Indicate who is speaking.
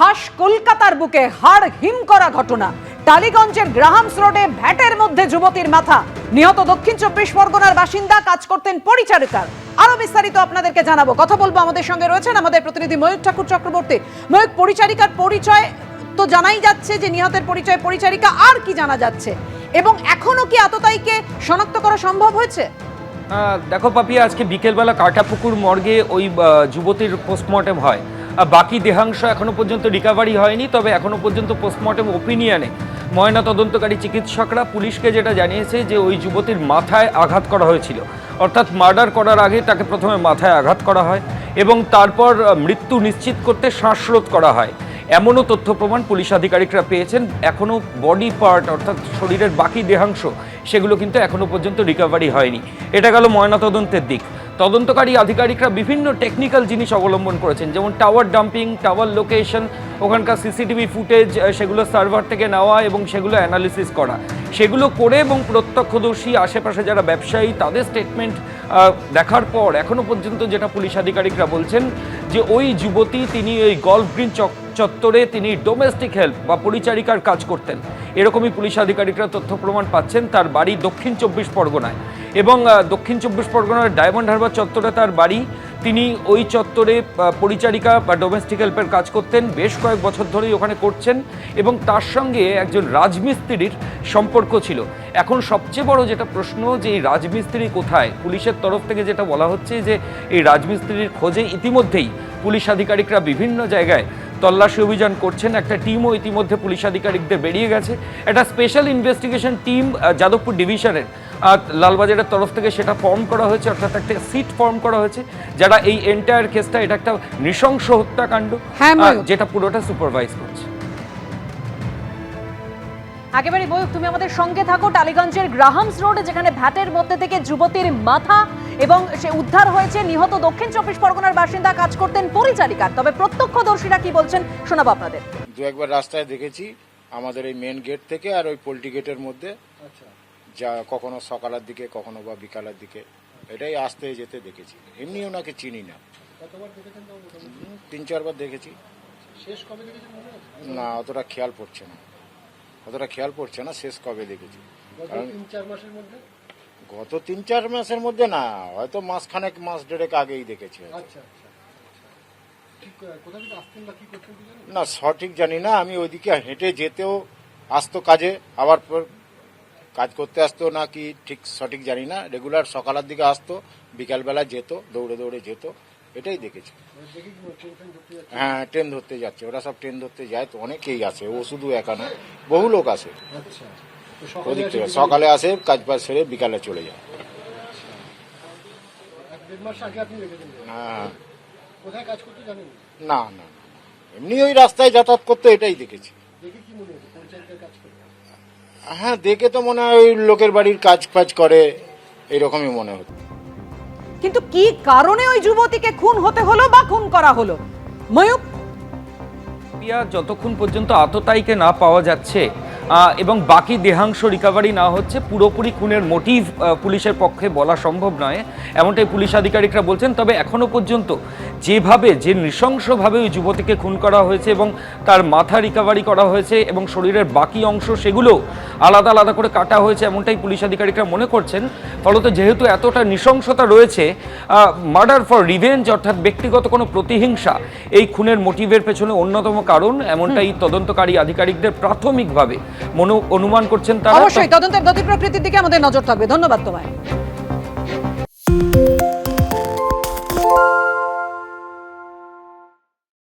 Speaker 1: খাস কলকাতার বুকে হাড় হিম করা ঘটনা। টালিগঞ্জের গ্রাহামস রোডে ভ্যাটের মধ্যে যুবতীর মাথা। নিহত দক্ষিণ 24 পরগনার বাসিন্দা, কাজ করতেন পরিচারিকার। আরো বিস্তারিত আপনাদেরকে জানাবো, কথা বলবো। আমাদের সঙ্গে রয়েছেন আমাদের প্রতিনিধি ময়ূক ঠাকুর চক্রবর্তী। ময়ূক, পরিচারিকার পরিচয় তো জানাই যাচ্ছে যে নিহতের পরিচয় পরিচারিকা, আর কি জানা যাচ্ছে এবং এখনো কি আততায়ীকে শনাক্ত করা সম্ভব হয়েছে?
Speaker 2: দেখো পাপিয়া, আজকে বিকেলবেলা কাটাপুকুর মর্গে ওই যুবতীর পোস্টমর্টেম হয়। বাকি দেহাংশ এখনো পর্যন্ত রিকভারি হয়নি, তবে এখনো পর্যন্ত পোস্টমর্টেম ওপিনিয়নে ময়না তদন্তকারী চিকিৎসকরা পুলিশকে যেটা জানিয়েছে যে ওই যুবতীর মাথায় আঘাত করা হয়েছিল, অর্থাৎ মার্ডার করার আগে তাকে প্রথমে মাথায় আঘাত করা হয় এবং তারপর মৃত্যু নিশ্চিত করতে শ্বাসরোধ করা হয়। এমনও তথ্য প্রমাণ পুলিশ আধিকারিকরা পেয়েছেন। এখনও বডি পার্ট অর্থাৎ শরীরের বাকি দেহাংশ সেগুলো কিন্তু এখনও পর্যন্ত রিকভারি হয়নি। এটা গেল ময়নাতদন্তের দিক। তদন্তকারী আধিকারিকরা বিভিন্ন টেকনিক্যাল জিনিস অবলম্বন করেছেন, যেমন টাওয়ার ডাম্পিং, টাওয়ার লোকেশন, ওখানকার সিসিটিভি ফুটেজ সেগুলো সার্ভার থেকে নেওয়া এবং সেগুলো অ্যানালিসিস করা, সেগুলো করে এবং প্রত্যক্ষদর্শী আশেপাশে যারা ব্যবসায়ী তাদের স্টেটমেন্ট দেখার পর এখনও পর্যন্ত যেটা পুলিশ আধিকারিকরা বলছেন যে ওই যুবতী তিনি ওই গল্ফ গ্রিন চত্বরে তিনি ডোমেস্টিক হেল্প বা পরিচারিকার কাজ করতেন, এরকমই পুলিশ আধিকারিকরা তথ্য প্রমাণ পাচ্ছেন। তার বাড়ি দক্ষিণ 24 পরগনায় এবং দক্ষিণ 24 পরগনার ডায়মন্ড হারবার চত্বরে তার বাড়ি। তিনি ওই চত্বরে পরিচারিকা বা ডোমেস্টিক হেল্পের কাজ করতেন, বেশ কয়েক বছর ধরেই ওখানে করছেন এবং তার সঙ্গে একজন রাজমিস্ত্রির সম্পর্ক ছিল। এখন সবচেয়ে বড় যেটা প্রশ্ন যে এই রাজমিস্ত্রি কোথায়? পুলিশের তরফ থেকে যেটা বলা হচ্ছে যে এই রাজমিস্ত্রির খোঁজে ইতিমধ্যেই পুলিশ আধিকারিকরা বিভিন্ন জায়গায় তল্লাশি অভিযান করছেন। একটা টিমও ইতিমধ্যে পুলিশ আধিকারিকদের বেরিয়ে গেছে। একটা স্পেশাল ইনভেস্টিগেশন টিম যাদবপুর ডিভিশনের লালবাজারের তরফ থেকে সেটা ফর্ম করা হয়েছে, অর্থাৎ একটা সিট ফর্ম করা হয়েছে, যারা এই এন্টায়ার কেসটা, এটা একটা নৃশংস হত্যাকাণ্ড, যেটা পুরোটা সুপারভাইজ করছে।
Speaker 1: একেবারে ময়ূক, তুমি আমাদের সঙ্গে থাকো। টালিগঞ্জের গ্রাহামস রোডে যেখানে ভ্যাটের মধ্যে থেকে যুবতীর মাথা এবং সে উদ্ধার হয়েছে, নিহত দক্ষিণ 24 পরগনার বাসিন্দা, কাজ করতেন পরিচারিকার। তবে প্রত্যক্ষদর্শীরা কি বলছেন শোনাবো আপনাদের।
Speaker 3: দু একবার রাস্তায় দেখেছি আমাদের এই মেন গেট থেকে আর ওই পোল্ট্রি গেটের মধ্যে, যা কখনো সকালের দিকে কখনো বা বিকালের দিকে, এটাই আসতে যেতে দেখেছি। এমনি ওনাকে চিনি না। 3-4 বার দেখেছি। না, অতটা খেয়াল পড়ছে না শেষ কবে দেখেছি। কারণ গত 3-4 মাসের মধ্যে না, হয়তো মাস দেড়েক আগেই দেখেছি। না, সঠিক জানি না। আমি ওইদিকে হেঁটে যেতেও আসতো কাজে, আবার কাজ করতে আসতো না কি ঠিক সঠিক জানি না। রেগুলার সকালের দিকে আসতো, বিকালবেলা যেত, দৌড়ে দৌড়ে যেত, এটাই দেখেছি। হ্যাঁ, ট্রেন ধরতে যাচ্ছে, ওরা সব ট্রেন ধরতে যায় তো, অনেকেই আসে, ও শুধু একা না, বহু লোক আসে ওদিক থেকে। সকালে আসে, কাজ বাজ সেরে বিকালে চলে যায়। হ্যাঁ, না না, এমনি ওই রাস্তায় যাতায়াত করতে, এটাই দেখেছি। হ্যাঁ, দেখে তো মনে হয় ওই লোকের বাড়ির কাজ ফাজ করে, এইরকমই মনে হতো।
Speaker 1: কিন্তু কি কারণে ওই যুবতীকে খুন হতে হলো বা খুন করা হলো ময়ূক?
Speaker 2: যতক্ষণ পর্যন্ত আততায়ীকে না পাওয়া যাচ্ছে এবং বাকি দেহাংশ রিকভারি না হচ্ছে, পুরোপুরি খুনের মোটিভ পুলিশের পক্ষে বলা সম্ভব নয়, এমনটাই পুলিশ আধিকারিকরা বলছেন। তবে এখনো পর্যন্ত যে নৃশংসভাবে ওই যুবতীকে খুন করা হয়েছে এবং তার মাথা রিকভারি করা হয়েছে এবং শরীরের বাকি অংশ সেগুলো আলাদা আলাদা করে কাটা হয়েছে, এমনটাই পুলিশ আধিকারিকরা মনে করছেন। ফলত যেহেতু এতটা নৃশংসতা রয়েছে, মার্ডার ফর রিভেঞ্জ অর্থাৎ ব্যক্তিগত কোনো প্রতিহিংসা এই খুনের মোটিভের পেছনে অন্যতম কারণ, এমনটাই তদন্তকারী আধিকারিকদের প্রাথমিকভাবে অনুমান করছেন তারা।
Speaker 1: অবশ্যই তদন্তের গতি প্রকৃতির দিকে আমাদের নজর থাকবে। ধন্যবাদ তোমায়।